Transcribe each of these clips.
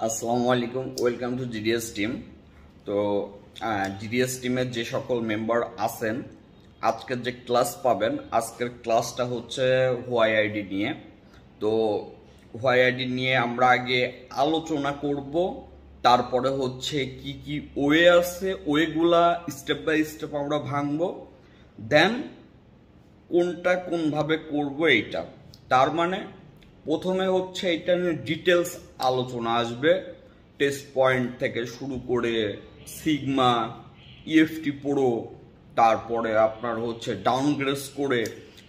আসসালামু আলাইকুম, welcome to GDS team. তো জিডিএস টিমের যে সকল মেম্বার আছেন আজকের যে ক্লাস পাবেন, আজকের ক্লাসটা হচ্ছে হোয়াই আইডি নিয়ে। তো হোয়াই আইডি নিয়ে আমরা আগে আলোচনা করব, তারপরে হচ্ছে কি কি ওয়ে আছে ওয়েগুলা স্টেপ বাই স্টেপ আমরা ভাঙবো, দেন কোনটা কোনভাবে করব এইটা। তার মানে প্রথমে হচ্ছে এটা নিয়ে ডিটেলস আলোচনা আসবে, টেস্ট পয়েন্ট থেকে শুরু করে সিগমা, ইএফটি প্রো, তারপরে আপনার হচ্ছে ডাউনগ্রেড করে,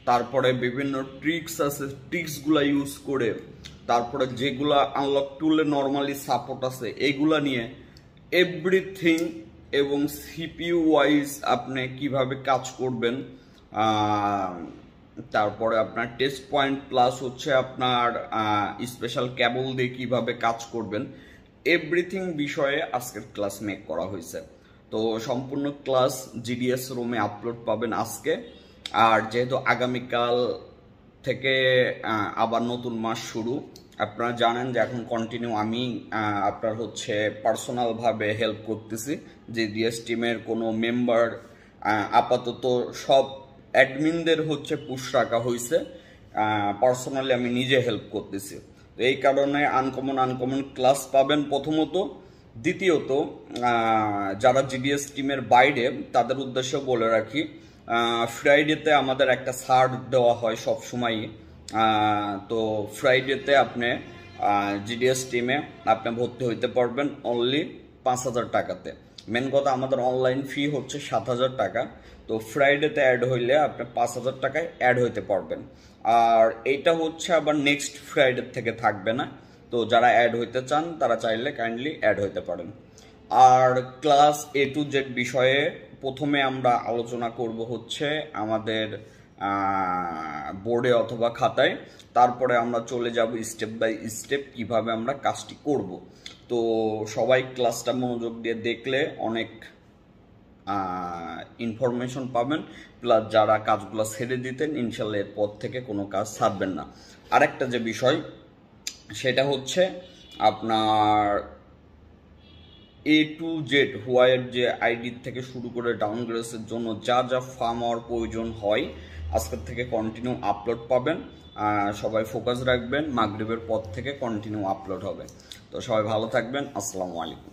তারপরে বিভিন্ন ট্রিক্স আছে ট্রিক্সগুলা ইউজ করে, তারপরে যেগুলা আনলক টুলে নর্মালি সাপোর্ট আছে এগুলা নিয়ে এভরিথিং, এবং সিপিইউ ওয়াইজ আপনি কিভাবে কাজ করবেন, তারপরে আপনার টেস্ট পয়েন্ট প্লাস হচ্ছে আপনার স্পেশাল কেবল দিয়ে কিভাবে কাজ করবেন, এভরিথিং বিষয়ে আজকের ক্লাস মেক করা হয়েছে। তো সম্পূর্ণ ক্লাস জিডিএস রুমে আপলোড পাবেন আজকে। আর যেহেতু আগামীকাল থেকে আবার নতুন মাস শুরু, আপনারা জানেন যে এখন কন্টিনিউ আমি আপনার হচ্ছে পার্সোনালভাবে হেল্প করতেছি। জিডিএস টিমের কোনো মেম্বার আপাতত সব অ্যাডমিনদের হচ্ছে পুশ রাখা হয়েছে, পার্সোনালি আমি নিজে হেল্প করতেছি। তো এই কারণে আনকমন ক্লাস পাবেন প্রথমত। দ্বিতীয়ত যারা জিডিএস টিমের বাইরে তাদের উদ্দেশ্যে বলে রাখি, ফ্রাইডেতে আমাদের একটা ছাড় দেওয়া হয় সব সময়ই। তো ফ্রাইডেতে আপনি জিডিএস টিমে আপনি ভর্তি হইতে পারবেন অনলি 5,000 টাকাতে। মেন কথা আমাদের অনলাইন ফি হচ্ছে 7,000 টাকা। তো ফ্রাইডেতে অ্যাড হইলে আপনি 5,000 টাকায় অ্যাড হইতে পারবেন। আর এইটা হচ্ছে আবার নেক্সট ফ্রাইডে থেকে থাকবে না। তো যারা অ্যাড হইতে চান তারা চাইলে কাইন্ডলি অ্যাড হইতে পারেন। আর ক্লাস A to Z বিষয়ে প্রথমে আমরা আলোচনা করব হচ্ছে আমাদের বোর্ডে অথবা খাতায়, তারপরে আমরা চলে যাব স্টেপ বাই স্টেপ কিভাবে আমরা কাজটি করব। তো সবাই ক্লাসটা মনোযোগ দিয়ে দেখলে অনেক ইনফরমেশন পাবেন, প্লাস যারা কাজগুলো ছেড়ে দিতেন ইনশাল্লাহ এরপর থেকে কোনো কাজ ছাড়বেন না। আরেকটা যে বিষয় সেটা হচ্ছে আপনার A to Z হোয়াইট যে আইডি থেকে শুরু করে ডাউনগ্রেডের জন্য যা যা ফার্ম হওয়ার প্রয়োজন হয় আজকের থেকে কন্টিনিউ আপলোড পাবেন। সবাই ফোকাস রাখবেন, মাগরিবের পর থেকে কন্টিনিউ আপলোড হবে। তো সবাই ভালো থাকবেন, আসসালামু আলাইকুম।